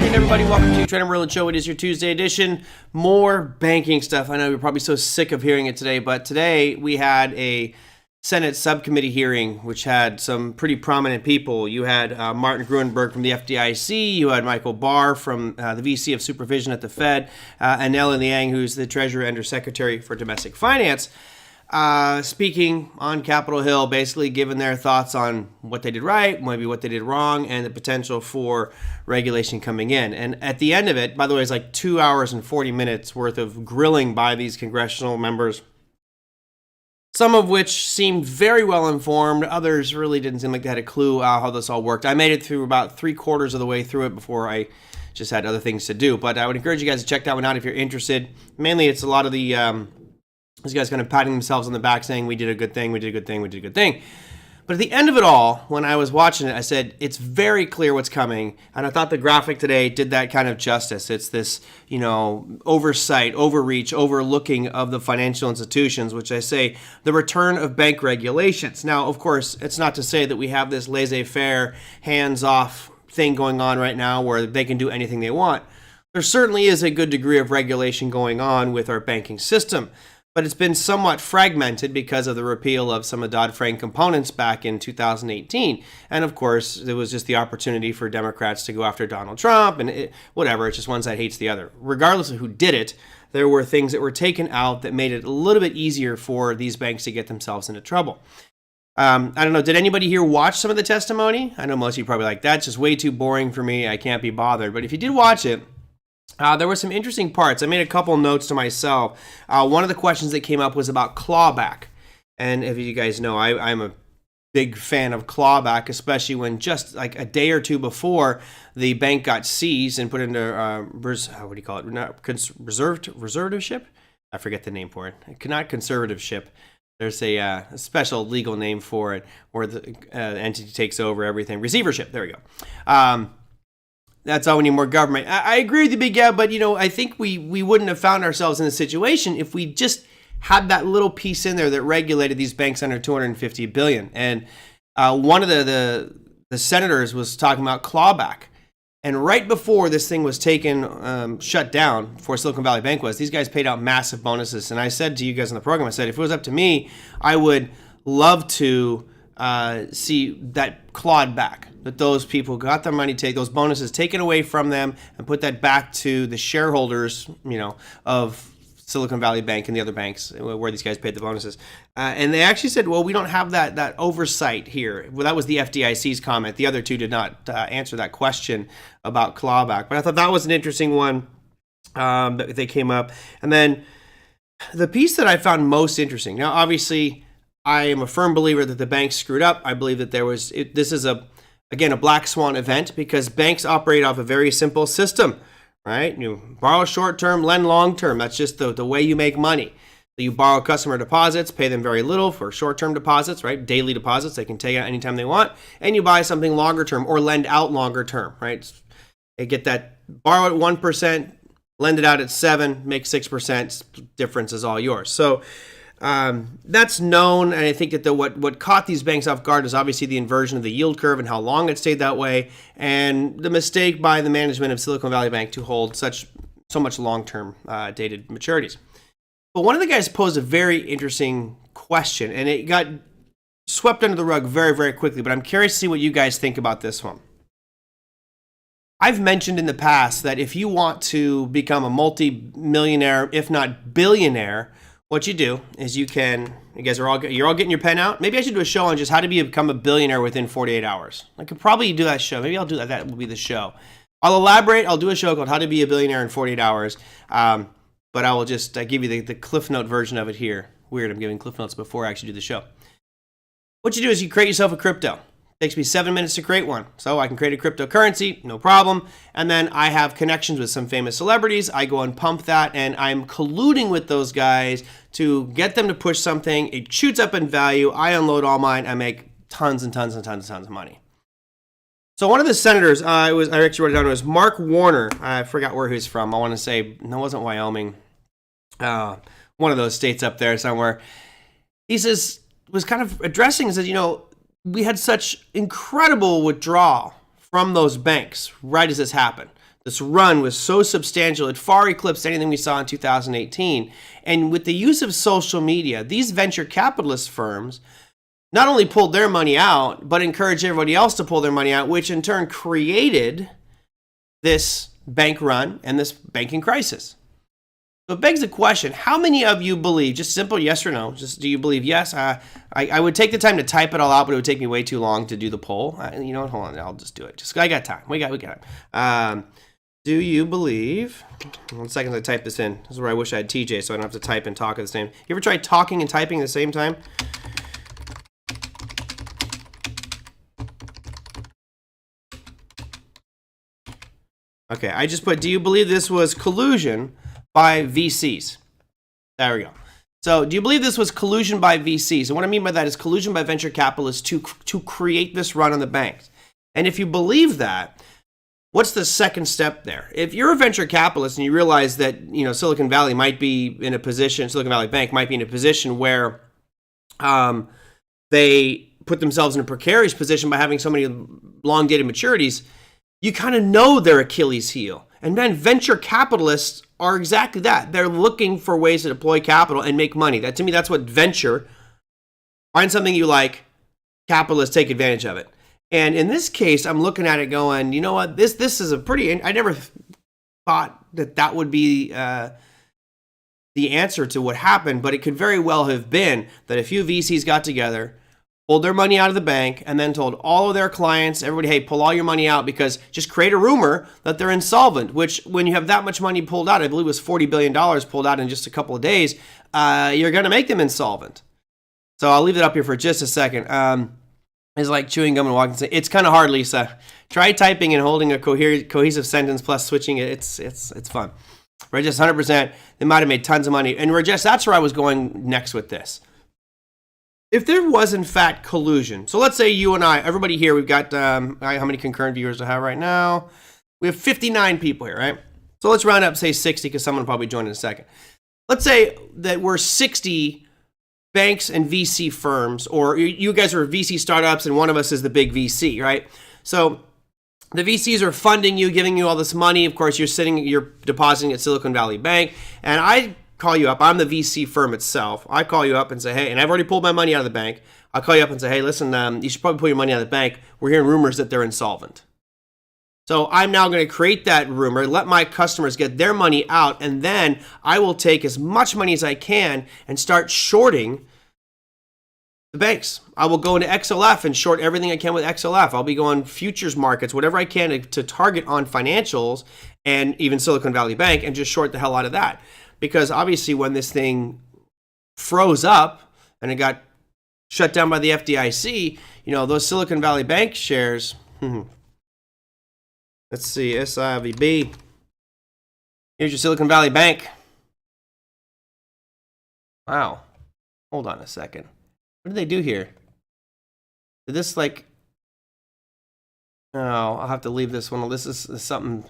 afternoon, everybody. Welcome to TraderMerlin Show. It is your Tuesday edition. More banking stuff. I know you're probably so sick of hearing it today, but today we had a Senate subcommittee hearing, which had some pretty prominent people. You had Martin Gruenberg from the FDIC. You had Michael Barr from the VC of Supervision at the Fed, and Ellen Liang, who's the Treasury Undersecretary for Domestic Finance, speaking on Capitol Hill, basically giving their thoughts on what they did right, maybe what they did wrong, and the potential for regulation coming in. And at the end of it, by the way, it's like 2 hours and 40 minutes worth of grilling by these congressional members, some of which seemed very well informed. Others really didn't seem like they had a clue how this all worked. I made it through about 3/4 of the way through it before I just had other things to do. But I would encourage you guys to check that one out if you're interested. Mainly, it's a lot of the these guys kind of patting themselves on the back saying, we did a good thing, we did a good thing, we did a good thing. But at the end of it all, when I was watching it, I said, it's very clear what's coming. And I thought the graphic today did that kind of justice. It's this, oversight, overreach, overlooking of the financial institutions, which I say the return of bank regulations. Now, of course, it's not to say that we have this laissez-faire, hands-off thing going on right now where they can do anything they want. There certainly is a good degree of regulation going on with our banking system. But it's been somewhat fragmented because of the repeal of some of Dodd-Frank components back in 2018. And of course, there was just the opportunity for Democrats to go after Donald Trump and whatever. It's just one side hates the other. Regardless of who did it, there were things that were taken out that made it a little bit easier for these banks to get themselves into trouble. I don't know, did anybody here watch some of the testimony? I know most of you probably like, that's just way too boring for me. I can't be bothered. But if you did watch it, there were some interesting parts. I made a couple notes to myself. One of the questions that came up was about clawback. And if you guys know, I'm a big fan of clawback, especially when just like a day or two before the bank got seized and put into, reservativeship? I forget the name for it. Not conservativeship. There's a special legal name for it where the entity takes over everything. Receivership. There we go. That's all we need, more government. I agree with you, Big Gab, but I think we wouldn't have found ourselves in this situation if we just had that little piece in there that regulated these banks under $250 billion. And one of the senators was talking about clawback. And right before this thing was shut down, before Silicon Valley Bank was, these guys paid out massive bonuses. And I said to you guys in the program, I said, if it was up to me, I would love to see that clawed back, that those people got their money, take those bonuses taken away from them and put that back to the shareholders, of Silicon Valley Bank and the other banks where these guys paid the bonuses. And they actually said, well, we don't have that oversight here. Well, that was the FDIC's comment. The other two did not answer that question about clawback. But I thought that was an interesting one that they came up. And then the piece that I found most interesting, now, obviously, I am a firm believer that the banks screwed up. I believe that this is a black swan event because banks operate off a very simple system, right? You borrow short-term, lend long-term. That's just the way you make money. You borrow customer deposits, pay them very little for short-term deposits, right? Daily deposits, they can take it anytime they want. And you buy something longer-term or lend out longer-term, right? You get that, borrow at 1%, lend it out at 7%, make 6%. Difference is all yours. So that's known, and I think that what caught these banks off guard is obviously the inversion of the yield curve and how long it stayed that way, and the mistake by the management of Silicon Valley Bank to hold so much long-term dated maturities. But one of the guys posed a very interesting question, and it got swept under the rug very, very quickly, but I'm curious to see what you guys think about this one. I've mentioned in the past that if you want to become a multi-millionaire, if not billionaire, what you do is you're all getting your pen out. Maybe I should do a show on just how to become a billionaire within 48 hours. I could probably do that show. Maybe I'll do that. That will be the show. I'll elaborate. I'll do a show called How to Be a Billionaire in 48 Hours. But I will just give you the Cliff Note version of it here. Weird, I'm giving Cliff Notes before I actually do the show. What you do is you create yourself a crypto. Takes me 7 minutes to create one. So I can create a cryptocurrency, no problem. And then I have connections with some famous celebrities. I go and pump that, and I'm colluding with those guys to get them to push something. It shoots up in value. I unload all mine. I make tons and tons and tons and tons of money. So one of the senators, I actually wrote it down, it was Mark Warner. I forgot where he's from. I want to say, no, it wasn't Wyoming. One of those states up there somewhere. He was kind of addressing and says, we had such incredible withdrawal from those banks right as this happened. This run was so substantial, it far eclipsed anything we saw in 2018. And with the use of social media, these venture capitalist firms not only pulled their money out, but encouraged everybody else to pull their money out, which in turn created this bank run and this banking crisis. So it begs the question, how many of you believe, just simple yes or no, just do you believe yes? I would take the time to type it all out, but it would take me way too long to do the poll. You know what, hold on, I'll just do it. Just I got time, we got time. Do you believe, 1 second to type this in. This is where I wish I had TJ so I don't have to type and talk at the same time. You ever tried talking and typing at the same time? Okay, I just put, do you believe this was collusion by VCs? There we go. So do you believe this was collusion by VCs? And what I mean by that is collusion by venture capitalists to create this run on the banks. And if you believe that, what's the second step there? If you're a venture capitalist and you realize that, you know, Silicon Valley Bank might be in a position where they put themselves in a precarious position by having so many long-dated maturities, you kind of know their Achilles heel. And then venture capitalists are exactly that. They're looking for ways to deploy capital and make money. That, to me, that's what venture. Find something you like, capitalists take advantage of it. And in this case, I'm looking at it going, you know what, this is a pretty, I never thought that would be the answer to what happened, but it could very well have been that a few VCs got together, pulled their money out of the bank, and then told all of their clients, everybody, hey, pull all your money out, because just create a rumor that they're insolvent, which when you have that much money pulled out, I believe it was $40 billion pulled out in just a couple of days, you're going to make them insolvent. So I'll leave it up here for just a second. It's like chewing gum and walking. It's kind of hard, Lisa. Try typing and holding a cohesive sentence plus switching it. It's fun. Regis, 100%. They might have made tons of money. And Regis, that's where I was going next with this. If there was, in fact, collusion. So let's say you and I, everybody here, we've got, how many concurrent viewers do I have right now? We have 59 people here, right? So let's round up, say 60, because someone will probably join in a second. Let's say that we're 60 banks and VC firms, or you guys are VC startups and one of us is the big VC, right? So the VCs are funding you, giving you all this money. Of course, you're depositing at Silicon Valley Bank, and I call you up. I'm the VC firm itself. I call you up and say, hey, and I've already pulled my money out of the bank. I'll call you up and say, hey, listen, you should probably pull your money out of the bank. We're hearing rumors that they're insolvent. So I'm now going to create that rumor, let my customers get their money out, and then I will take as much money as I can and start shorting the banks. I will go into XLF and short everything I can with XLF. I'll be going futures markets, whatever I can to target on financials and even Silicon Valley Bank, and just short the hell out of that. Because obviously when this thing froze up and it got shut down by the FDIC, you know, those Silicon Valley Bank shares, let's see, SIVB. Here's your Silicon Valley Bank. Wow. Hold on a second. What did they do here? Did this like... Oh, I'll have to leave this one. This is something...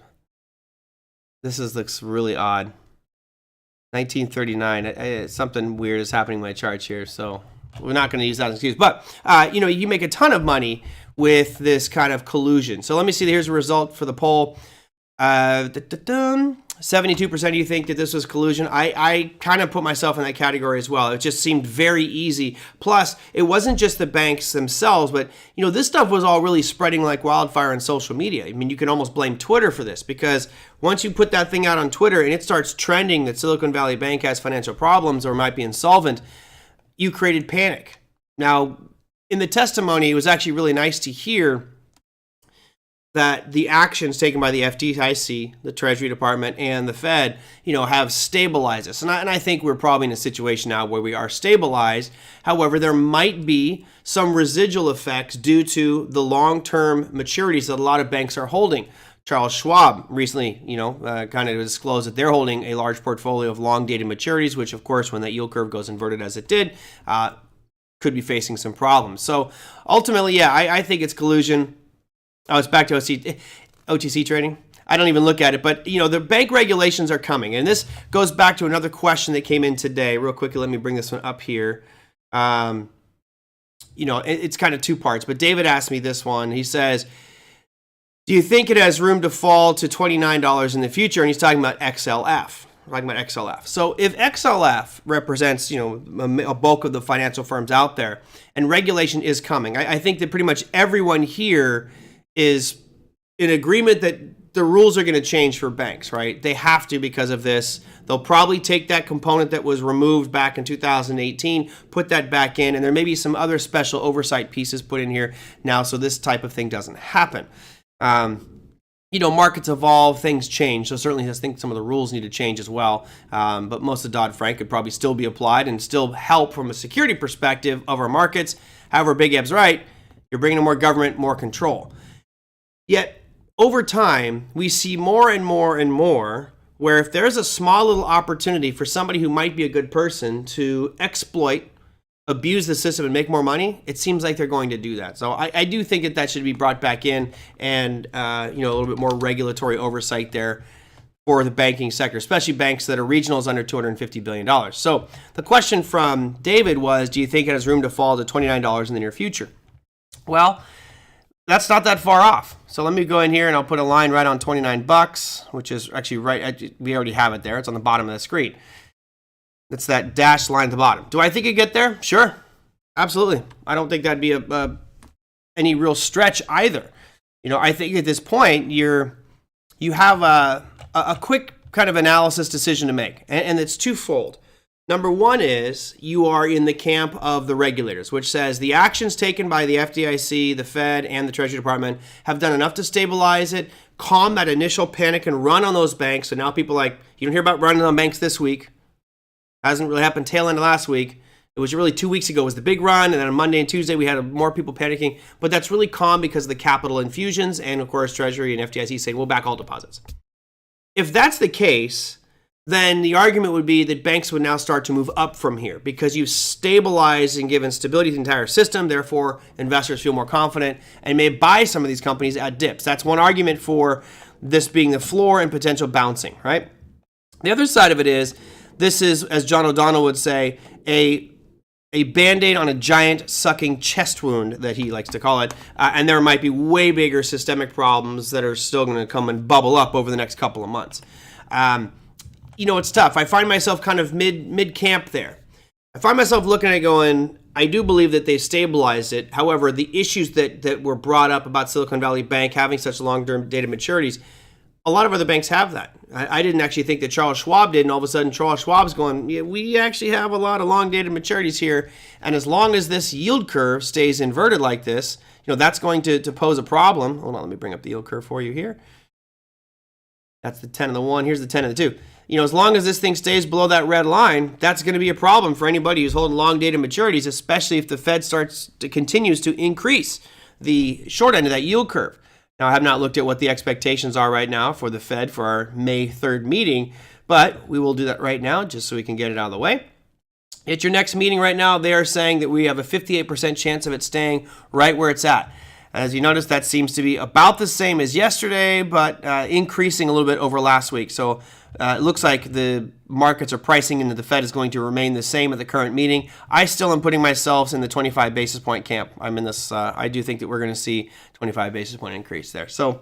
looks really odd. 1939. Something weird is happening in my charts here, so we're not going to use that as an excuse. But, you know, you make a ton of money with this kind of collusion. So let me see. Here's the result for the poll. 72% of you think that this was collusion. I kind of put myself in that category as well. It just seemed very easy. Plus, it wasn't just the banks themselves, but you know, this stuff was all really spreading like wildfire on social media. I mean, you can almost blame Twitter for this, because once you put that thing out on Twitter and it starts trending that Silicon Valley Bank has financial problems or might be insolvent, you created panic. Now, in the testimony, it was actually really nice to hear that the actions taken by the FDIC, the Treasury Department, and the Fed, you know, have stabilized us. And I think we're probably in a situation now where we are stabilized. However, there might be some residual effects due to the long-term maturities that a lot of banks are holding. Charles Schwab recently, you know, kind of disclosed that they're holding a large portfolio of long-dated maturities, which, of course, when that yield curve goes inverted as it did, could be facing some problems. So ultimately, yeah, I think it's collusion. Oh, it's back to OTC trading. I don't even look at it, but you know, the bank regulations are coming, and this goes back to another question that came in today. Real quickly, let me bring this one up here. You know, it's kind of two parts, but David asked me this one. He says, Do you think it has room to fall to $29 in the future? And he's talking about XLF. We're talking about XLF. So if XLF represents, a bulk of the financial firms out there, and regulation is coming, I think that pretty much everyone here is in agreement that the rules are going to change for banks, right? They have to because of this. They'll probably take that component that was removed back in 2018, put that back in, and there may be some other special oversight pieces put in here now so this type of thing doesn't happen. Markets evolve, things change. So certainly I think some of the rules need to change as well. But most of Dodd-Frank could probably still be applied and still help from a security perspective of our markets. However, Big Eb's right. You're bringing in more government, more control. Yet over time, we see more and more and more where if there's a small little opportunity for somebody who might be a good person to exploit, abuse the system and make more money, it seems like they're going to do that. So I do think that should be brought back in and, a little bit more regulatory oversight there for the banking sector, especially banks that are regionals under $250 billion. So the question from David was, do you think it has room to fall to $29 in the near future? Well, that's not that far off. So let me go in here and I'll put a line right on $29, which is actually right. We already have it there. It's on the bottom of the screen. It's that dashed line at the bottom. Do I think it get there? Sure. Absolutely. I don't think that'd be any real stretch either. I think at this point you have a quick kind of analysis decision to make, and it's twofold. Number one is you are in the camp of the regulators, which says the actions taken by the FDIC, the Fed, and the Treasury Department have done enough to stabilize it, calm that initial panic and run on those banks. So now people you don't hear about running on banks this week. Hasn't really happened tail end of last week. It was really 2 weeks ago was the big run, and then on Monday and Tuesday we had more people panicking. But that's really calm because of the capital infusions and, of course, Treasury and FDIC saying we'll back all deposits. If that's the case, then the argument would be that banks would now start to move up from here because you've stabilized and given stability to the entire system. Therefore, investors feel more confident and may buy some of these companies at dips. That's one argument for this being the floor and potential bouncing, right? The other side of it is, this is, as John O'Donnell would say, a Band-Aid on a giant sucking chest wound that he likes to call it. And there might be way bigger systemic problems that are still going to come and bubble up over the next couple of months. It's tough. I find myself kind of mid-camp there. I find myself looking at it going, I do believe that they stabilized it. However, the issues that were brought up about Silicon Valley Bank having such long-term dated maturities, a lot of other banks have that. I didn't actually think that Charles Schwab did, and all of a sudden Charles Schwab's going, yeah, we actually have a lot of long-dated maturities here, and as long as this yield curve stays inverted like this, that's going to pose a problem. Hold on, let me bring up the yield curve for you here. That's the 10 and the 1. Here's the 10 and the 2. As long as this thing stays below that red line, that's going to be a problem for anybody who's holding long-dated maturities, especially if the Fed continues to increase the short end of that yield curve. Now, I have not looked at what the expectations are right now for the Fed for our May 3rd meeting, but we will do that right now just so we can get it out of the way. At your next meeting right now, they are saying that we have a 58% chance of it staying right where it's at. As you notice, that seems to be about the same as yesterday, but increasing a little bit over last week. So it looks like the markets are pricing in that the Fed is going to remain the same at the current meeting. I still am putting myself in the 25 basis point camp. I'm in this. I do think that we're going to see 25 basis point increase there. So,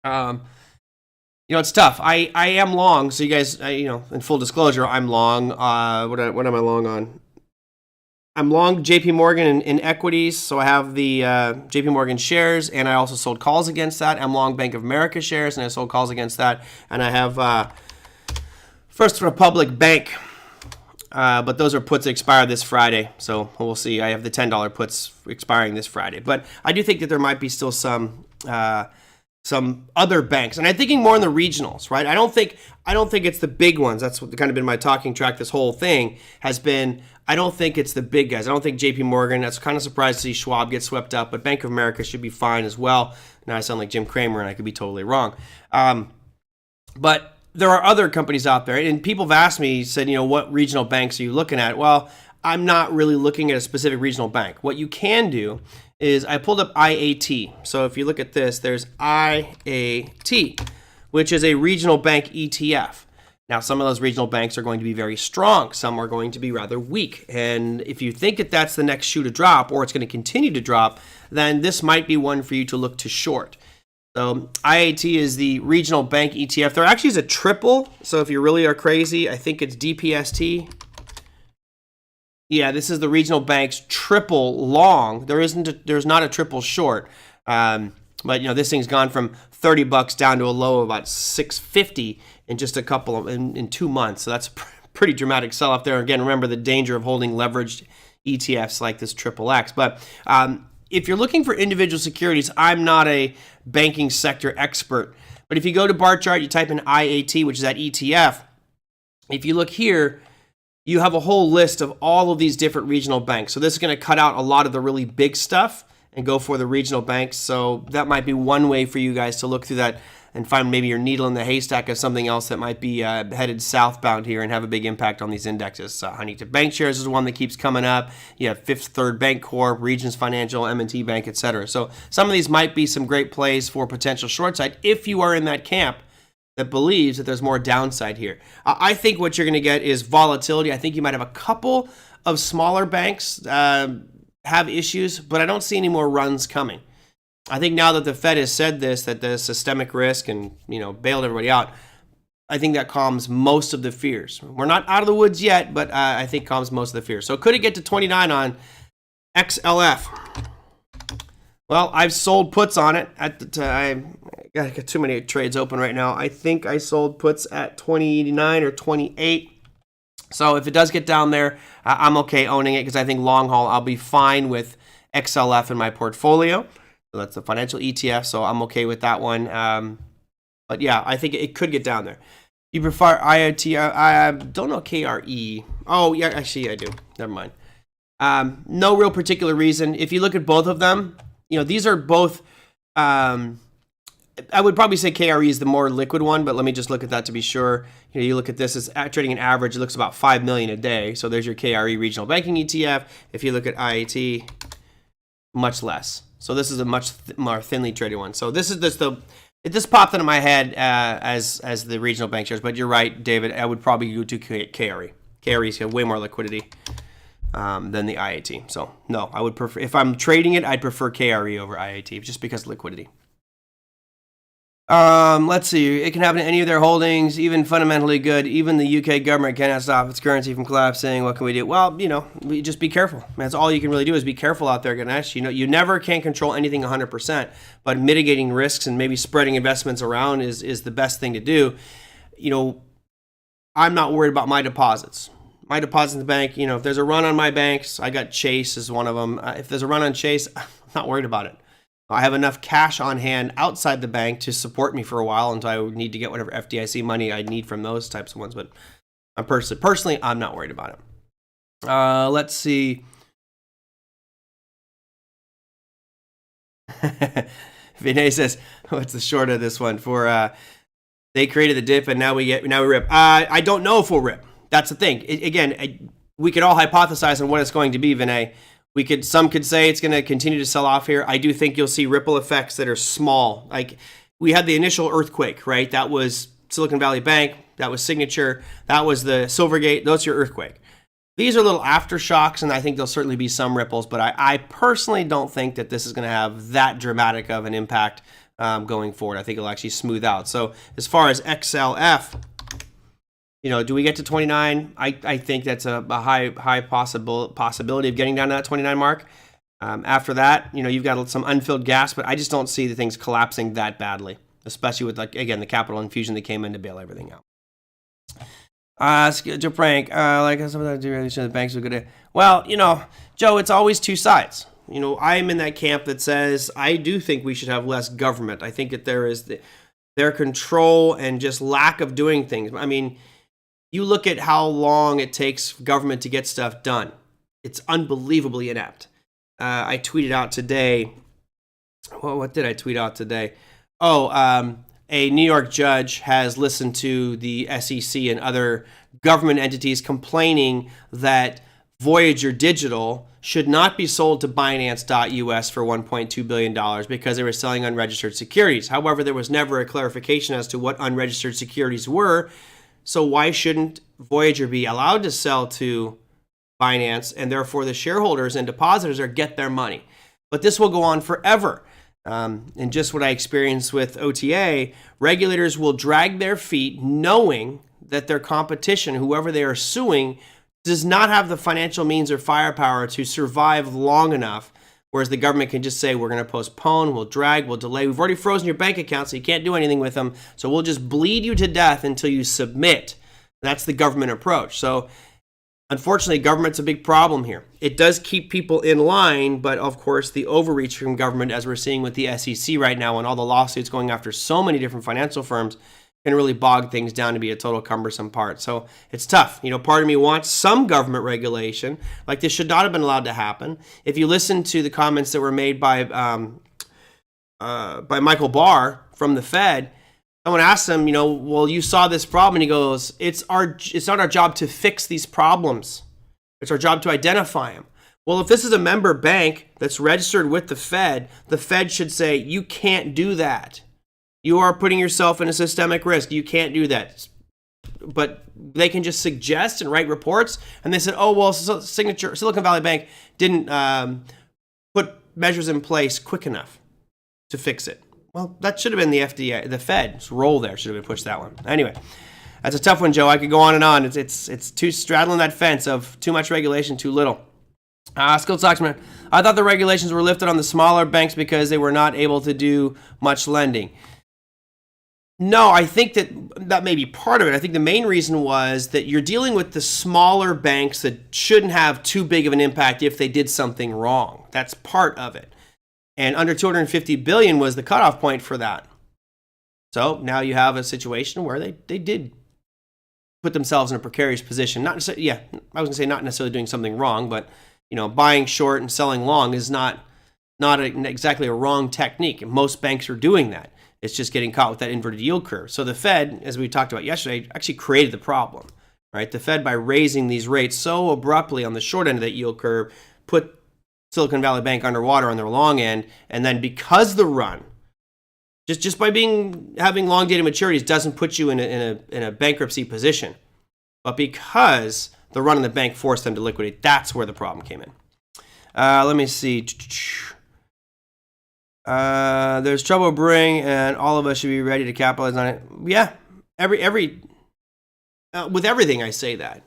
it's tough. I am long. So you guys, in full disclosure, I'm long. What am I long on? I'm long JP Morgan in equities, so I have the JP Morgan shares, and I also sold calls against that. I'm long Bank of America shares, and I sold calls against that. And I have First Republic Bank, but those are puts that expire this Friday, so we'll see. I have the $10 puts expiring this Friday. But I do think that there might be still some other banks, and I'm thinking more in the regionals, right? I don't think it's the big ones. That's what kind of been my talking track. This whole thing has been. I don't think it's the big guys. I don't think JP Morgan. That's kind of surprised to see Schwab get swept up, but Bank of America should be fine as well. Now I sound like Jim Cramer, and I could be totally wrong. But there are other companies out there, and people have asked me, said, what regional banks are you looking at? Well, I'm not really looking at a specific regional bank. What you can do is I pulled up IAT. So if you look at this, there's IAT, which is a regional bank ETF. Now, some of those regional banks are going to be very strong. Some are going to be rather weak. And if you think that that's the next shoe to drop, or it's going to continue to drop, then this might be one for you to look to short. So IAT is the regional bank ETF. There actually is a triple. So if you really are crazy, I think it's DPST. Yeah, this is the regional bank's triple long. There's not a triple short. But this thing's gone from $30 down to a low of about $6.50 in just in 2 months. So that's a pretty dramatic sell off there. Again, remember the danger of holding leveraged ETFs like this triple X. But if you're looking for individual securities, I'm not a banking sector expert. But if you go to bar chart, you type in IAT, which is that ETF. If you look here, you have a whole list of all of these different regional banks. So this is going to cut out a lot of the really big stuff and go for the regional banks. So that might be one way for you guys to look through that and find maybe your needle in the haystack of something else that might be headed southbound here and have a big impact on these indexes. Huntington Bank Shares is one that keeps coming up. You have Fifth Third Bank Corp, Regions Financial, M&T Bank, etc. So some of these might be some great plays for potential short side if you are in that camp that believes that there's more downside here. I think what you're going to get is volatility. I think you might have a couple of smaller banks have issues, but I don't see any more runs coming. I think now that the Fed has said this, that the systemic risk and bailed everybody out, I think that calms most of the fears. We're not out of the woods yet, but I think calms most of the fears. So could it get to 29 on XLF? Well, I've sold puts on it at the time. I got too many trades open right now. I think I sold puts at 29 or 28. So if it does get down there, I'm okay owning it because I think long haul I'll be fine with XLF in my portfolio. So that's the financial ETF, so I'm okay with that one. But yeah, I think it could get down there. You prefer IoT? I don't know KRE. Oh yeah, actually I do. Never mind. No real particular reason. If you look at both of them, these are both. I would probably say KRE is the more liquid one, but let me just look at that to be sure. You look at this as trading an average, it looks about 5 million a day. So there's your KRE regional banking ETF. If you look at IAT, much less. So this is a much more thinly traded one. So this is it just popped into my head as the regional bank shares. But you're right, David. I would probably go to KRE. KRE's got way more liquidity than the IAT. So no, I would prefer, if I'm trading it, I'd prefer KRE over IAT just because of liquidity. Let's see. It can happen to any of their holdings, even fundamentally good. Even the UK government cannot stop its currency from collapsing. What can we do? Well, we just be careful. That's all you can really do is be careful out there, Ganesh. You never can control anything 100%, but mitigating risks and maybe spreading investments around is the best thing to do. I'm not worried about my deposits. My deposits in the bank, if there's a run on my banks, I got Chase as one of them. If there's a run on Chase, I'm not worried about it. I have enough cash on hand outside the bank to support me for a while until I would need to get whatever FDIC money I need from those types of ones. But I'm personally, I'm not worried about it. Let's see. Vinay says, "What's the short of this one?" For they created the dip and now we rip. I don't know if we'll rip. That's the thing. We could all hypothesize on what it's going to be, Vinay. Some could say it's going to continue to sell off here. I do think you'll see ripple effects that are small. Like we had the initial earthquake, right? That was Silicon Valley Bank. That was Signature. That was the Silvergate. That's your earthquake. These are little aftershocks, and I think there'll certainly be some ripples. But I personally don't think that this is going to have that dramatic of an impact going forward. I think it'll actually smooth out. So as far as XLF, do we get to 29? I think that's a high possibility of getting down to that 29 mark. After that, you've got some unfilled gas, but I just don't see the things collapsing that badly, especially with, the capital infusion that came in to bail everything out. Joe Frank, some of the banks are good. Well, Joe, it's always two sides. I'm in that camp that says I do think we should have less government. I think that there is their control and just lack of doing things. I mean, you look at how long it takes government to get stuff done. It's unbelievably inept. I tweeted out today. Well, what did I tweet out today? A New York judge has listened to the SEC and other government entities complaining that Voyager Digital should not be sold to Binance.us for $1.2 billion because they were selling unregistered securities. However, there was never a clarification as to what unregistered securities were. So why shouldn't Voyager be allowed to sell to Binance and therefore the shareholders and depositors get their money? But this will go on forever. And just what I experienced with OTA, regulators will drag their feet knowing that their competition, whoever they are suing, does not have the financial means or firepower to survive long enough, whereas the government can just say, we're going to postpone, we'll drag, we'll delay. We've already frozen your bank account, so you can't do anything with them, so we'll just bleed you to death until you submit. That's the government approach. So unfortunately, government's a big problem here. It does keep people in line, but of course, the overreach from government, as we're seeing with the SEC right now and all the lawsuits going after so many different financial firms, can really bog things down to be a total cumbersome part. So it's tough. Part of me wants some government regulation. Like, this should not have been allowed to happen. If you listen to the comments that were made by Michael Barr from the Fed, someone asked him, well, you saw this problem, and he goes, it's not our job to fix these problems. It's our job to identify them. Well, if this is a member bank that's registered with the Fed should say, you can't do that. You are putting yourself in a systemic risk. You can't do that. But they can just suggest and write reports. And they said, oh, well, Silicon Valley Bank didn't put measures in place quick enough to fix it. Well, that should have been the FDIC, the Fed's role there should have been pushed that one. Anyway, that's a tough one, Joe. I could go on and on. It's too straddling that fence of too much regulation, too little. Skilled Stocksman, I thought the regulations were lifted on the smaller banks because they were not able to do much lending. No, I think that may be part of it. I think the main reason was that you're dealing with the smaller banks that shouldn't have too big of an impact if they did something wrong. That's part of it. And under 250 billion was the cutoff point for that. So now you have a situation where they did put themselves in a precarious position. Not necessarily, I was going to say not necessarily doing something wrong, but buying short and selling long is not exactly a wrong technique. Most banks are doing that. It's just getting caught with that inverted yield curve. So the Fed, as we talked about yesterday, actually created the problem, right? The Fed, by raising these rates so abruptly on the short end of that yield curve, put Silicon Valley Bank underwater on their long end. And then because the run, just by having long dated maturities doesn't put you in a bankruptcy position. But because the run on the bank forced them to liquidate, that's where the problem came in. Let me see. There's trouble brewing, and all of us should be ready to capitalize on it. Yeah, with everything I say that.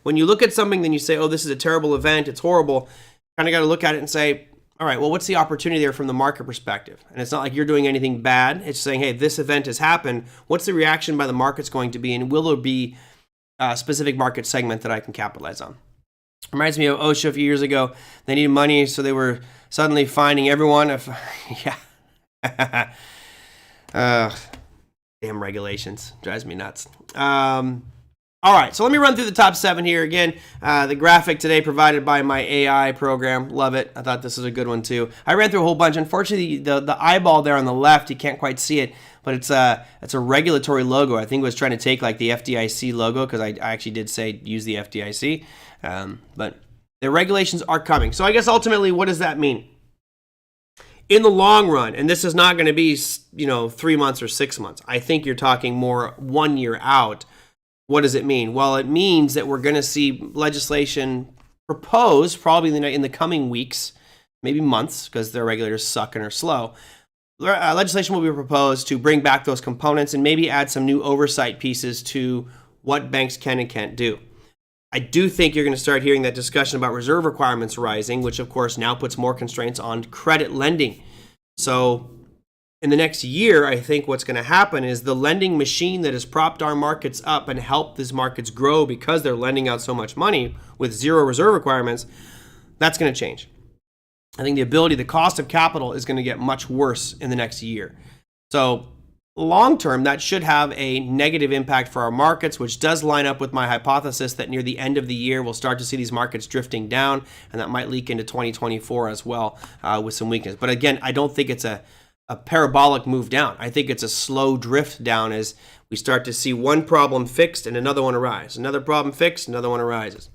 When you look at something, then you say, oh, this is a terrible event, it's horrible. Kind of got to look at it and say, all right, well, what's the opportunity there from the market perspective? And it's not like you're doing anything bad. It's saying, hey, this event has happened. What's the reaction by the market's going to be, and will there be a specific market segment that I can capitalize on? Reminds me of OSHA a few years ago. They needed money, so they were suddenly finding everyone. Damn regulations. Drives me nuts. All right, so let me run through the top 7 here. Again, the graphic today provided by my AI program. Love it. I thought this was a good one, too. I ran through a whole bunch. Unfortunately, the eyeball there on the left, you can't quite see it, but it's a regulatory logo. I think it was trying to take like the FDIC logo, because I actually did say use the FDIC. But the regulations are coming. So I guess ultimately, what does that mean? In the long run, and this is not going to be 3 months or 6 months. I think you're talking more 1 year out. What does it mean? Well, it means that we're going to see legislation proposed probably in the coming weeks, maybe months, because their regulators suck and are slow. Legislation will be proposed to bring back those components and maybe add some new oversight pieces to what banks can and can't do. I do think you're going to start hearing that discussion about reserve requirements rising, which of course now puts more constraints on credit lending. So in the next year, I think what's going to happen is the lending machine that has propped our markets up and helped these markets grow because they're lending out so much money with zero reserve requirements, that's going to change. I think the cost of capital is going to get much worse in the next year. So long term, that should have a negative impact for our markets, which does line up with my hypothesis that near the end of the year, we'll start to see these markets drifting down, and that might leak into 2024 as well with some weakness. But again, I don't think it's a parabolic move down. I think it's a slow drift down as we start to see one problem fixed and another one arise. Another problem fixed, another one arises.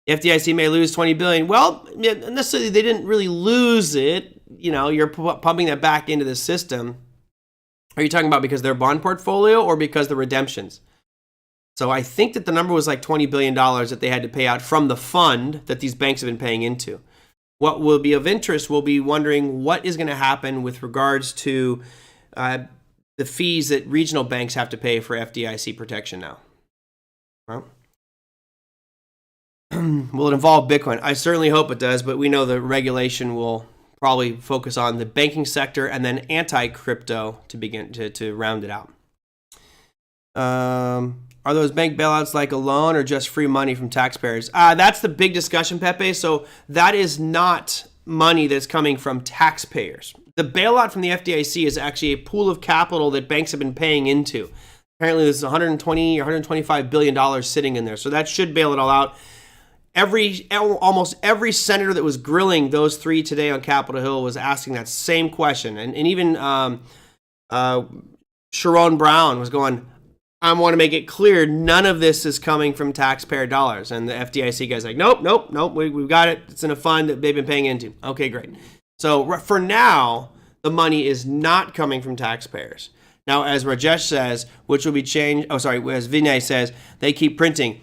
The FDIC may lose $20 billion. Well, necessarily they didn't really lose it. You're pumping that back into the system. Are you talking about because their bond portfolio or because the redemptions? So I think that the number was like $20 billion that they had to pay out from the fund that these banks have been paying into. what will be of interest will be wondering what is going to happen with regards to the fees that regional banks have to pay for FDIC protection now. Well, will it involve Bitcoin? I certainly hope it does, but we know the regulation will probably focus on the banking sector and then anti-crypto to begin to round it out. Are those bank bailouts like a loan or just free money from taxpayers? That's the big discussion, Pepe. So that is not money that's coming from taxpayers. The bailout from the FDIC is actually a pool of capital that banks have been paying into. Apparently, there's 120 or 125 billion dollars sitting in there. So that should bail it all out. Almost every senator that was grilling those three today on Capitol Hill was asking that same question, and even Sharon Brown was going, I want to make it clear none of this is coming from taxpayer dollars. And the FDIC guy's like, nope, we've got it. It's in a fund that they've been paying into. Okay, great. So for now, the money is not coming from taxpayers. Now, as Rajesh says, which will be changed, as Vinay says, they keep printing.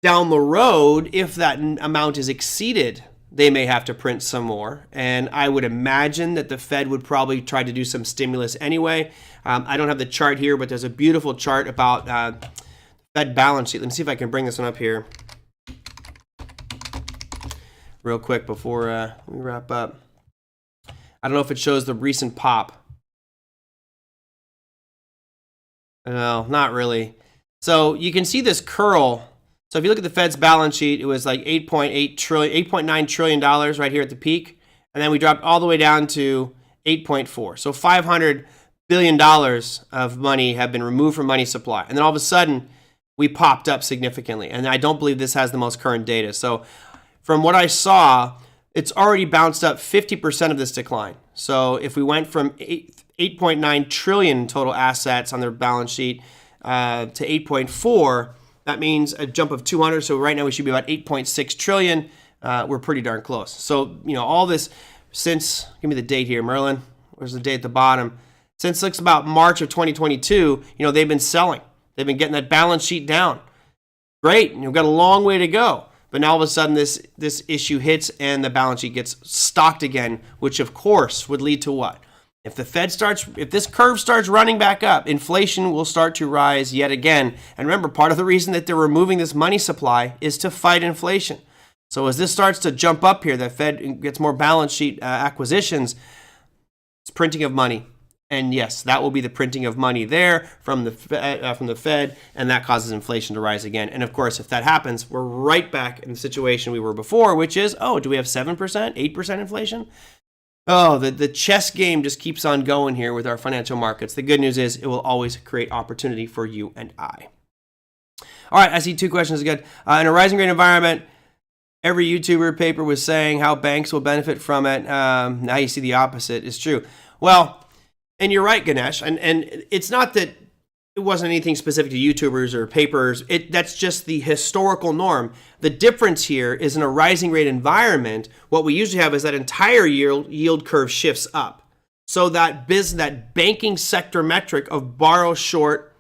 Down the road, if that amount is exceeded, they may have to print some more. And I would imagine that the Fed would probably try to do some stimulus anyway. I don't have the chart here, but there's a beautiful chart about Fed balance sheet. Let me see if I can bring this one up here real quick before we wrap up. I don't know if it shows the recent pop. No, not really. So you can see this curl. So if you look at the Fed's balance sheet, it was like $8.9 trillion right here at the peak. And then we dropped all the way down to 8.4. So $500 billion of money have been removed from money supply. And then all of a sudden, we popped up significantly. And I don't believe this has the most current data. So from what I saw, it's already bounced up 50% of this decline. So if we went from 8.9 trillion total assets on their balance sheet to 8.4, that means a jump of 200. So right now we should be about 8.6 trillion. We're pretty darn close. So, all this since, give me the date here, Merlin. Where's the date at the bottom? Since looks about March of 2022, they've been selling. They've been getting that balance sheet down. Great. We've got a long way to go. But now all of a sudden this issue hits and the balance sheet gets stocked again, which of course would lead to what? If this curve starts running back up, inflation will start to rise yet again. And remember, part of the reason that they're removing this money supply is to fight inflation. So as this starts to jump up here, the Fed gets more balance sheet acquisitions, it's printing of money. And yes, that will be the printing of money there from the Fed, and that causes inflation to rise again. And of course, if that happens, we're right back in the situation we were before, which is, do we have 7%, 8% inflation? Oh, the chess game just keeps on going here with our financial markets. The good news is it will always create opportunity for you and I. All right, I see two questions again. In a rising rate environment, every YouTuber paper was saying how banks will benefit from it. Now you see the opposite is true. Well, and you're right, Ganesh. And it's not that it wasn't anything specific to YouTubers or papers. That's just the historical norm. The difference here is in a rising rate environment, what we usually have is that entire yield curve shifts up. So that banking sector metric of borrow short,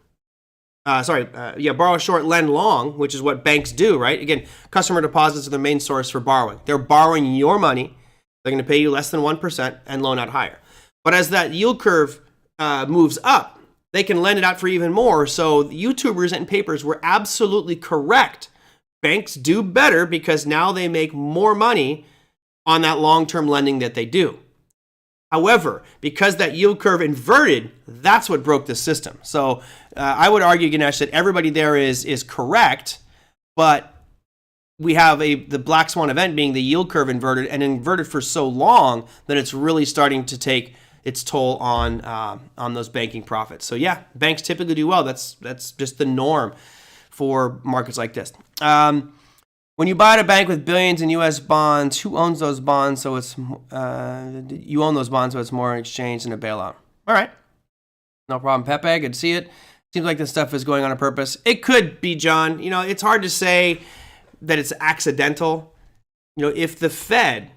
lend long, which is what banks do, right? Again, customer deposits are the main source for borrowing. They're borrowing your money. They're going to pay you less than 1% and loan out higher. But as that yield curve moves up, they can lend it out for even more. So the YouTubers and papers were absolutely correct. Banks do better because now they make more money on that long-term lending that they do. However, because that yield curve inverted, that's what broke the system. So I would argue, Ganesh, that everybody there is correct, but we have the black swan event being the yield curve inverted for so long that it's really starting to take its toll on those banking profits. So yeah, banks typically do well. That's just the norm for markets like this. When you buy at a bank with billions in U.S. bonds, who owns those bonds? So it's you own those bonds, so it's more an exchange than a bailout. All right, no problem, Pepe. Good to see it. Seems like this stuff is going on purpose. It could be, John. It's hard to say that it's accidental. If the Fed.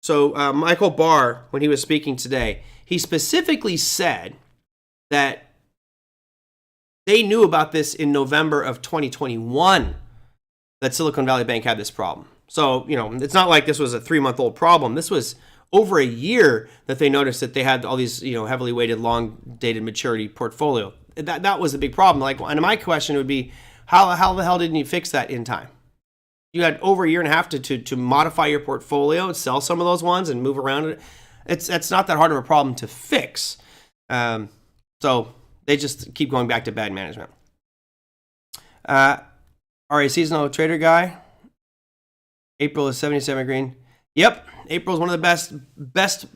So Michael Barr, when he was speaking today, he specifically said that they knew about this in November of 2021, that Silicon Valley Bank had this problem. So, it's not like this was a 3-month-old problem. This was over a year that they noticed that they had all these, heavily weighted, long-dated maturity portfolio. That was a big problem. Like, and my question would be, how the hell didn't you fix that in time? You had over a year and a half to modify your portfolio and sell some of those ones and move around it. It's not that hard of a problem to fix. So they just keep going back to bad management. Are a seasonal trader guy? April is 77 green. Yep, April is one of the best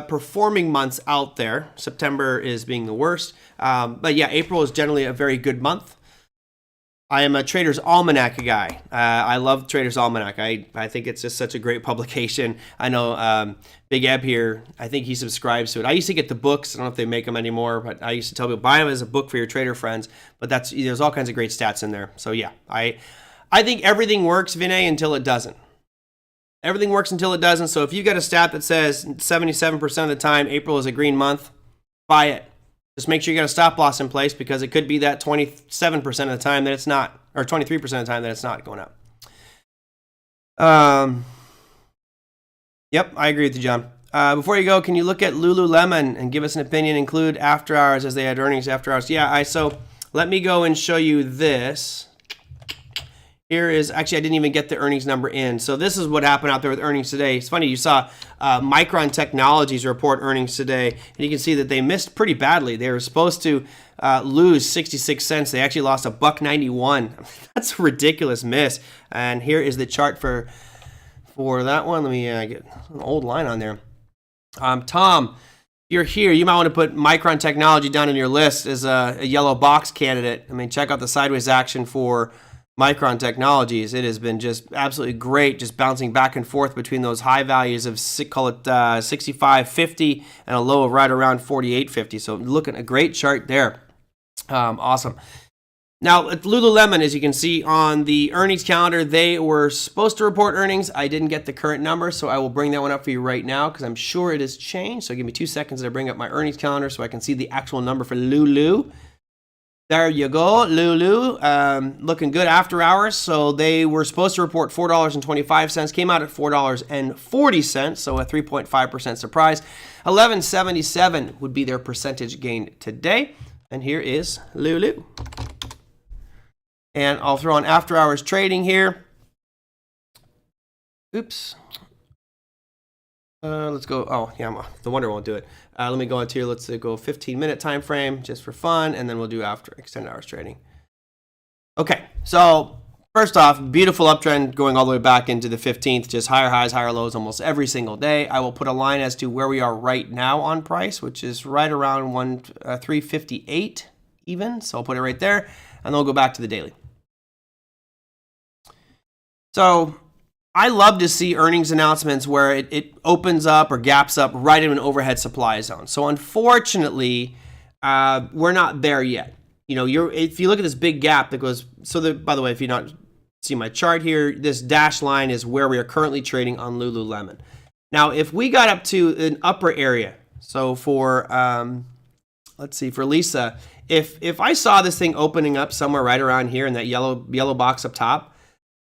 performing months out there. September is being the worst. But yeah, April is generally a very good month. I am a Trader's Almanac guy. I love Trader's Almanac. I think it's just such a great publication. I know Big Eb here, I think he subscribes to it. I used to get the books. I don't know if they make them anymore, but I used to tell people, buy them as a book for your trader friends. But there's all kinds of great stats in there. So yeah, I think everything works, Vinay, until it doesn't. Everything works until it doesn't. So if you get a stat that says 77% of the time April is a green month, buy it. Just make sure you got a stop loss in place, because it could be that 27% of the time that it's not, or 23% of the time that it's not going up. Yep, I agree with you, John. Before you go, can you look at Lululemon and give us an opinion, include after hours, as they had earnings after hours? Yeah, so let me go and show you this. Here is, actually, I didn't even get the earnings number in. So this is what happened out there with earnings today. It's funny, you saw Micron Technologies report earnings today, and you can see that they missed pretty badly. They were supposed to lose 66 cents. They actually lost $1.91. That's a ridiculous miss. And here is the chart for that one. Let me get an old line on there. Tom, you're here. You might want to put Micron Technology down in your list as a yellow box candidate. I mean, check out the sideways action for Micron Technologies. It has been just absolutely great, just bouncing back and forth between those high values of, call it 65.50 and a low of right around 48.50. So looking at a great chart there. Awesome. Now, at Lululemon, as you can see on the earnings calendar, they were supposed to report earnings. I didn't get the current number, so I will bring that one up for you right now, because I'm sure it has changed. So give me 2 seconds to bring up my earnings calendar so I can see the actual number for Lulu. There you go, Lulu, looking good after hours. So they were supposed to report $4.25, came out at $4.40, so a 3.5% surprise. 11.77 would be their percentage gain today. And here is Lulu. And I'll throw on after hours trading here. Oops. Let's go. Oh, yeah, the wonder won't do it. Let me go into here. Let's go 15-minute time frame just for fun, and then we'll do after extended hours trading. Okay, so first off, beautiful uptrend going all the way back into the 15th, just higher highs, higher lows almost every single day. I will put a line as to where we are right now on price, which is right around 358 even. So I'll put it right there, and then we'll go back to the daily. So I love to see earnings announcements where it opens up or gaps up right in an overhead supply zone. So unfortunately, we're not there yet. If you look at this big gap that goes, by the way, if you not see my chart here, this dashed line is where we are currently trading on Lululemon. Now, if we got up to an upper area, so for let's see, for Lisa, if I saw this thing opening up somewhere right around here in that yellow box up top,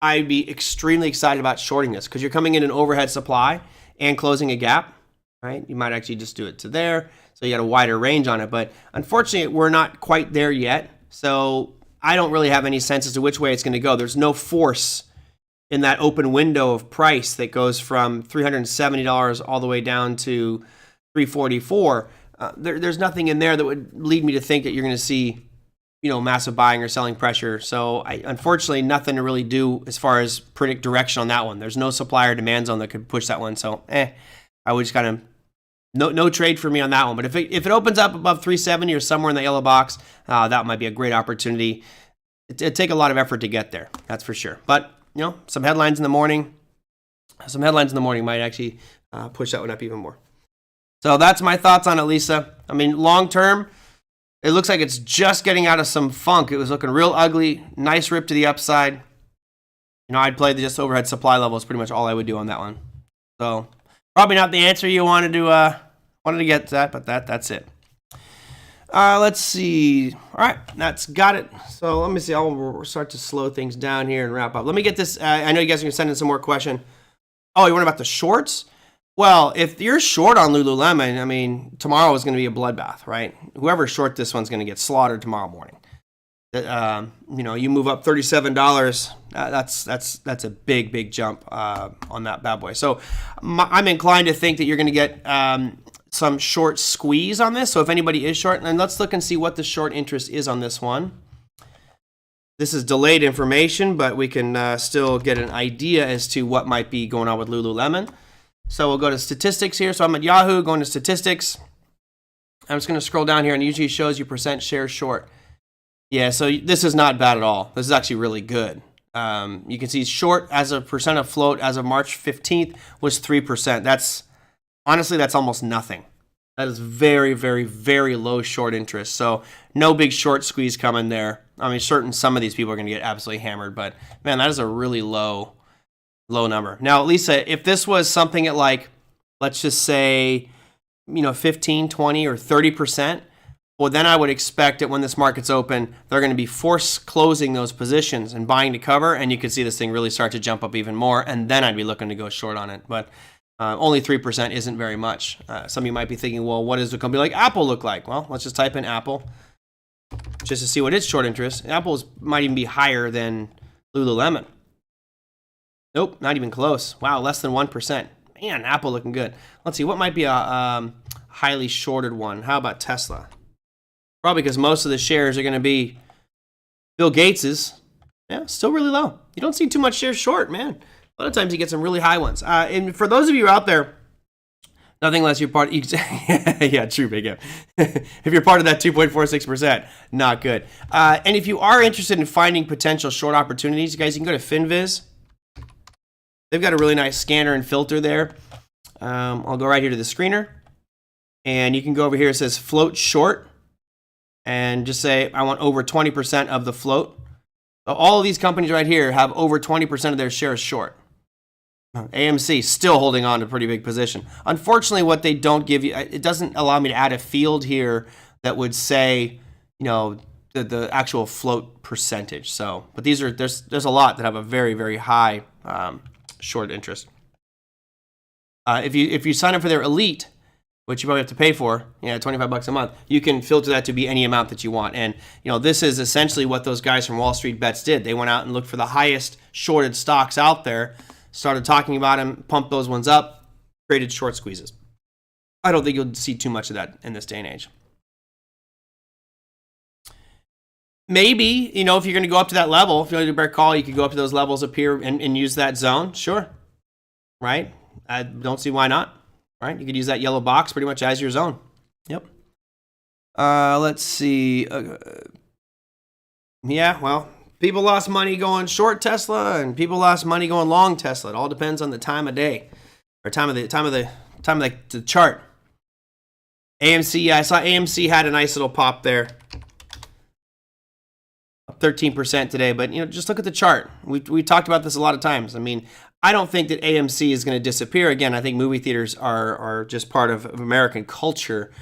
I'd be extremely excited about shorting this, because you're coming in an overhead supply and closing a gap, right? You might actually just do it to there, so you got a wider range on it. But unfortunately, we're not quite there yet, so I don't really have any sense as to which way it's going to go. There's no force in that open window of price that goes from $370 all the way down to $344. There's nothing in there that would lead me to think that you're going to see massive buying or selling pressure. So unfortunately, nothing to really do as far as predict direction on that one. There's no supplier demand zone that could push that one. So I would just kind of, no trade for me on that one. But if it opens up above 370 or somewhere in the yellow box, that might be a great opportunity. It'd take a lot of effort to get there. That's for sure. But, some headlines in the morning might actually push that one up even more. So that's my thoughts on it, Lisa. I mean, long term, it looks like it's just getting out of some funk. It was looking real ugly. Nice rip to the upside. I'd play the just overhead supply level is pretty much all I would do on that one. So probably not the answer you wanted to get to that, but that's it. Let's see. All right, that's got it. So let me see. I'll start to slow things down here and wrap up. Let me get this. I know you guys are going to send in some more question. Oh, you want about the shorts? Well, if you're short on Lululemon, I mean, tomorrow is going to be a bloodbath, right? Whoever's short this one's going to get slaughtered tomorrow morning. You move up $37. That's a big jump on that bad boy. So I'm inclined to think that you're going to get some short squeeze on this. So if anybody is short, and let's look and see what the short interest is on this one. This is delayed information, but we can still get an idea as to what might be going on with Lululemon. So we'll go to statistics here. So I'm at Yahoo, going to statistics. I'm just going to scroll down here, and it usually shows you percent shares short. Yeah, so this is not bad at all. This is actually really good. You can see short as a percent of float as of March 15th was 3%. That's almost nothing. That is very, very, very low short interest. So no big short squeeze coming there. I mean, some of these people are going to get absolutely hammered, but man, that is a really low number. Now, Lisa, if this was something at like, let's just say, 15, 20, or 30%, well, then I would expect that when this market's open, they're going to be force closing those positions and buying to cover, and you could see this thing really start to jump up even more, and then I'd be looking to go short on it. But only 3% isn't very much. Some of you might be thinking, well, what does a company like Apple look like? Well, let's just type in Apple just to see what its short interest. Apple might even be higher than Lululemon. Nope, not even close. Wow, less than 1%. Man, Apple looking good. Let's see, what might be a highly shorted one? How about Tesla? Probably because most of the shares are going to be Bill Gates's. Yeah, still really low. You don't see too much shares short, man. A lot of times you get some really high ones. And for those of you out there, nothing less you're part. Yeah, true, big M. If you're part of that 2.46%, not good. And if you are interested in finding potential short opportunities, guys, you can go to FinViz. They've got a really nice scanner and filter there. I'll go right here to the screener, and you can go over here. It says float short, and just say I want over 20% of the float. So all of these companies right here have over 20% of their shares short. AMC still holding on to a pretty big position. Unfortunately, what they don't give you, it doesn't allow me to add a field here that would say, the actual float percentage. So, but there's a lot that have a very, very high short interest. If you sign up for their elite, which you probably have to pay for, $25 a month, you can filter that to be any amount that you want. And this is essentially what those guys from Wall Street Bets did. They went out and looked for the highest shorted stocks out there, started talking about them, pumped those ones up, created short squeezes. I don't think you'll see too much of that in this day and age. Maybe, if you're going to go up to that level, if you want to do a bear call, you could go up to those levels up here and use that zone. Sure. Right? I don't see why not. Right? You could use that yellow box pretty much as your zone. Yep. Let's see. Yeah, well, people lost money going short Tesla, and people lost money going long Tesla. It all depends on the time of day, or time of the chart. AMC, yeah, I saw AMC had a nice little pop there. 13% today, but just look at the chart. We talked about this a lot of times. I mean, I don't think that AMC is going to disappear. Again, I think movie theaters are just part of American culture,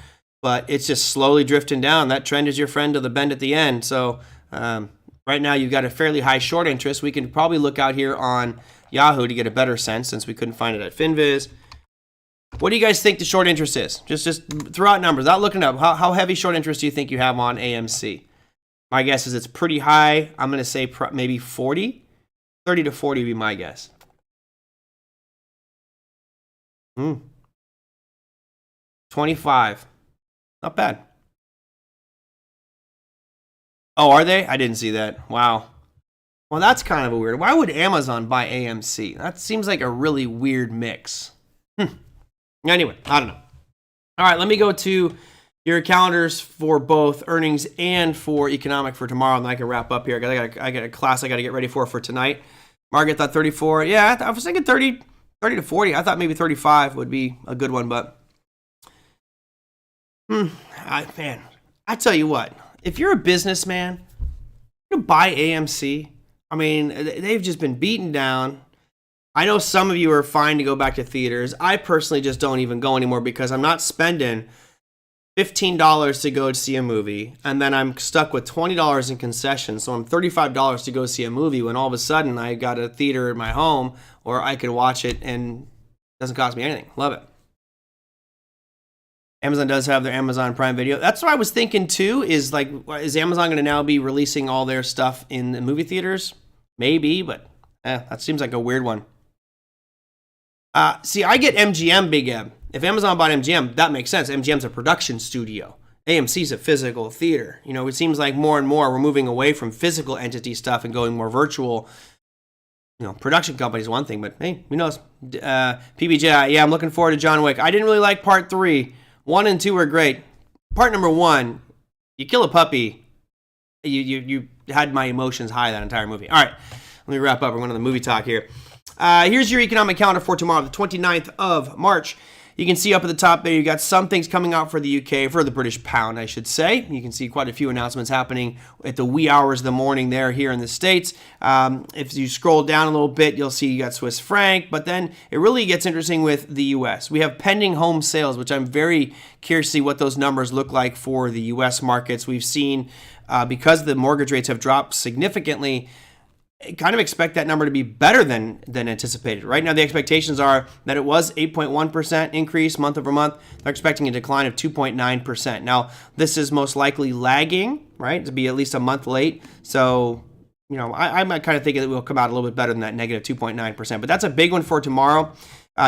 but it's just slowly drifting down. That trend is your friend to the bend at the end. So right now you've got a fairly high short interest. We can probably look out here on Yahoo to get a better sense since we couldn't find it at FinViz. What do you guys think the short interest is? Just throw out numbers, without looking up. How heavy short interest do you think you have on AMC? My guess is it's pretty high. I'm going to say maybe 40. 30 to 40 would be my guess. 25. Not bad. Oh, are they? I didn't see that. Wow. Well, that's kind of a weird. Why would Amazon buy AMC? That seems like a really weird mix. Anyway, I don't know. All right, let me go to your calendars for both earnings and for economic for tomorrow, and then I can wrap up here. I got a class I got to get ready for tonight. Market thought 34. Yeah, I was thinking 30 to 40. I thought maybe 35 would be a good one, but I tell you what, if you're a businessman, you buy AMC. I mean, they've just been beaten down. I know some of you are fine to go back to theaters. I personally just don't even go anymore because I'm not spending $15 to go see a movie, and then I'm stuck with $20 in concessions, so I'm $35 to go see a movie when all of a sudden I got a theater at my home, or I can watch it and it doesn't cost me anything. Love it. Amazon does have their Amazon Prime Video. That's what I was thinking too, is like, is Amazon going to now be releasing all their stuff in the movie theaters? Maybe, but that seems like a weird one. See, I get MGM, Big M. If Amazon bought MGM, that makes sense. MGM's a production studio. AMC's a physical theater. You know, it seems like more and more we're moving away from physical entity stuff and going more virtual. You know, production company is one thing, but hey, who knows? PBJ, yeah, I'm looking forward to John Wick. I didn't really like part 3. 1 and 2 were great. Part number 1, you kill a puppy. You had my emotions high that entire movie. All right, let me wrap up. We're going to the movie talk here. Here's your economic calendar for tomorrow, the 29th of March. You can see up at the top there, you got some things coming out for the UK, for the British pound, I should say. You can see quite a few announcements happening at the wee hours of the morning there here in the States. If you scroll down a little bit, you'll see you got Swiss franc, but then it really gets interesting with the US. We have pending home sales, which I'm very curious to see what those numbers look like for the US markets. We've seen, because the mortgage rates have dropped significantly, kind of expect that number to be better than anticipated. Right now, the expectations are that it was 8.1% increase month over month. They're expecting a decline of 2.9%. Now, this is most likely lagging, right, to be at least a month late. So, you know, I might kind of think that we'll come out a little bit better than that negative 2.9%. But that's a big one for tomorrow.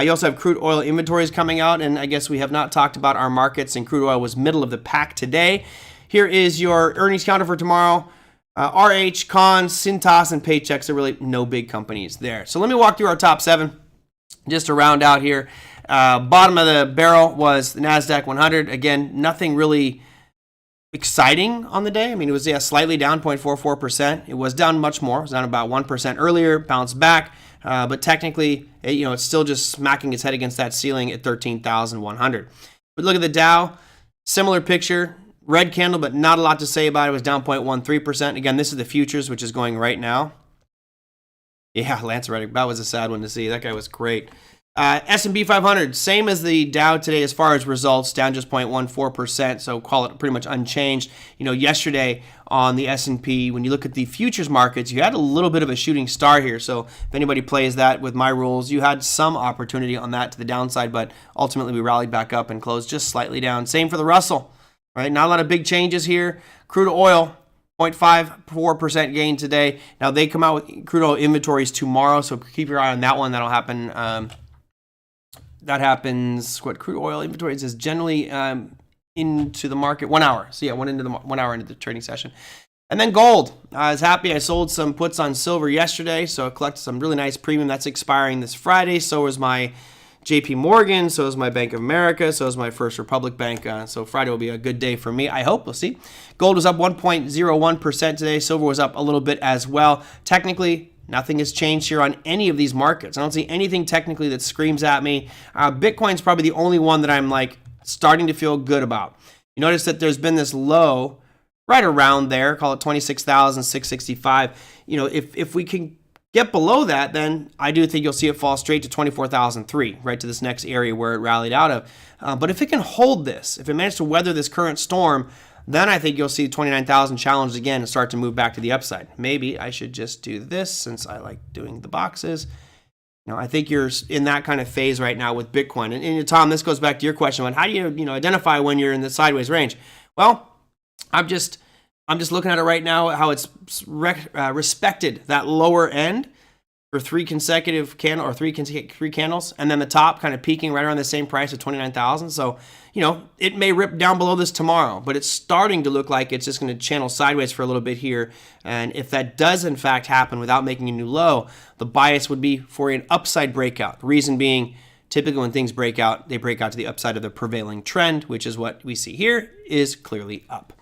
You also have crude oil inventories coming out, and I guess we have not talked about our markets, and crude oil was middle of the pack today. Here is your earnings counter for tomorrow. RH, Cons, Cintas, and Paychex are really no big companies there. So let me walk through our top 7 just to round out here. Bottom of the barrel was the NASDAQ 100. Again, nothing really exciting on the day. I mean, it was slightly down 0.44%. It was down much more. It was down about 1% earlier, bounced back. But technically, it's still just smacking its head against that ceiling at 13,100. But look at the Dow. Similar picture. Red candle, but not a lot to say about it. It was down 0.13%. Again, this is the futures, which is going right now. Yeah, Lance Reddick, that was a sad one to see. That guy was great. S&P 500, same as the Dow today as far as results, down just 0.14%, so call it pretty much unchanged. You know, yesterday on the S&P, when you look at the futures markets, you had a little bit of a shooting star here. So if anybody plays that with my rules, you had some opportunity on that to the downside, but ultimately we rallied back up and closed just slightly down. Same for the Russell. Right, not a lot of big changes here. Crude oil, 0.54% gain today. Now, they come out with crude oil inventories tomorrow, so keep your eye on that one. That'll happen. That happens, what crude oil inventories is generally into the market 1 hour. So, yeah, 1 hour into the trading session. And then gold. I was happy I sold some puts on silver yesterday, so I collected some really nice premium. That's expiring this Friday. So is my JP Morgan, so is my Bank of America, so is my First Republic Bank. So Friday will be a good day for me, I hope. We'll see. Gold was up 1.01% today. Silver was up a little bit as well. Technically, nothing has changed here on any of these markets. I don't see anything technically that screams at me. Bitcoin's probably the only one that I'm like starting to feel good about. You notice that there's been this low right around there, call it 26,665. You know, if we can get below that, then I do think you'll see it fall straight to 24,003, right to this next area where it rallied out of. But if it can hold this, if it manages to weather this current storm, then I think you'll see 29,000 challenged again and start to move back to the upside. Maybe I should just do this since I like doing the boxes. You know, I think you're in that kind of phase right now with Bitcoin. And Tom, this goes back to your question on how do you identify when you're in the sideways range? Well, I'm just looking at it right now, how it's respected that lower end for 3 consecutive three candles, and then the top kind of peaking right around the same price of 29,000. So, it may rip down below this tomorrow, but it's starting to look like it's just going to channel sideways for a little bit here. And if that does in fact happen without making a new low, the bias would be for an upside breakout. The reason being, typically when things break out, they break out to the upside of the prevailing trend, which is what we see here is clearly up.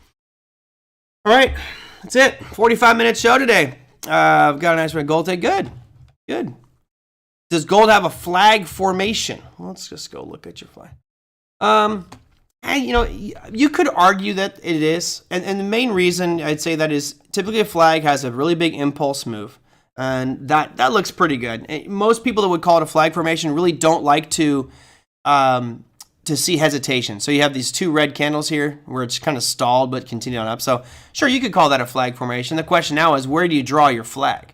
All right, that's it. 45-minute show today. I've got a nice red gold take. Good. Does gold have a flag formation? Well, let's just go look at your flag. You could argue that it is. And the main reason I'd say that is typically a flag has a really big impulse move. And that looks pretty good. Most people that would call it a flag formation really don't like to to see hesitation. So you have these two red candles here where it's kind of stalled but continued on up. So sure, you could call that a flag formation. The question now is, where do you draw your flag,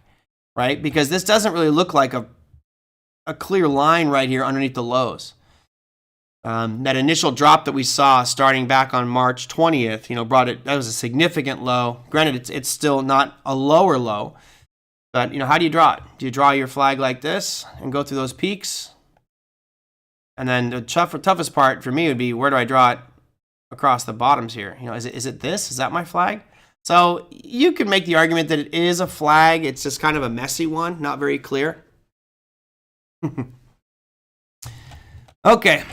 right? Because this doesn't really look like a clear line right here underneath the lows. That initial drop that we saw starting back on March 20th, that was a significant low. Granted, it's still not a lower low, but how do you draw it? Do you draw your flag like this and go through those peaks? And then the toughest part for me would be, where do I draw it across the bottoms here? Is it this? Is that my flag? So you could make the argument that it is a flag. It's just kind of a messy one, not very clear. Okay.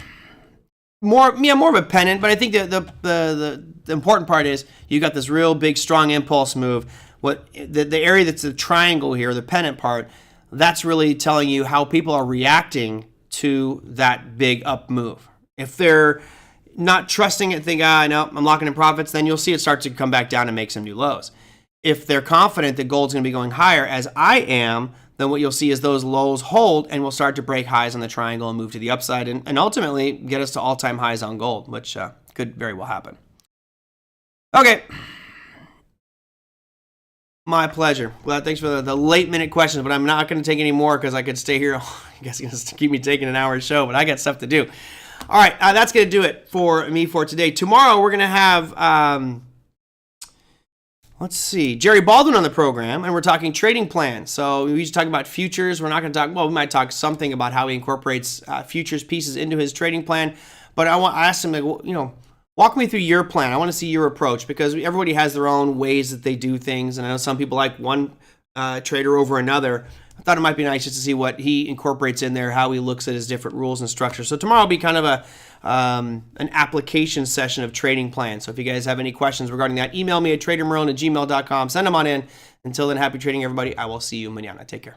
More of a pennant, but I think the important part is you got this real big, strong impulse move. What the area that's the triangle here, the pennant part, that's really telling you how people are reacting to that big up move. If they're not trusting it, think, no, I'm locking in profits, then you'll see it start to come back down and make some new lows. If they're confident that gold's going to be going higher, as I am, then what you'll see is those lows hold and we'll start to break highs on the triangle and move to the upside and ultimately get us to all-time highs on gold, which could very well happen. Okay. My pleasure. Well, thanks for the late-minute questions, but I'm not going to take any more because I could stay here. I guess it's going to keep me taking an hour show, but I got stuff to do. All right, that's going to do it for me for today. Tomorrow, we're going to have, let's see, Jerry Baldwin on the program, and we're talking trading plans. So we usually talk about futures. We're not going to talk, we might talk something about how he incorporates futures pieces into his trading plan. But I asked him, walk me through your plan. I want to see your approach because everybody has their own ways that they do things. And I know some people like one trader over another. I thought it might be nice just to see what he incorporates in there, how he looks at his different rules and structures. So tomorrow will be kind of an application session of trading plans. So if you guys have any questions regarding that, email me at tradermerlin@gmail.com. Send them on in. Until then, happy trading, everybody. I will see you mañana. Take care.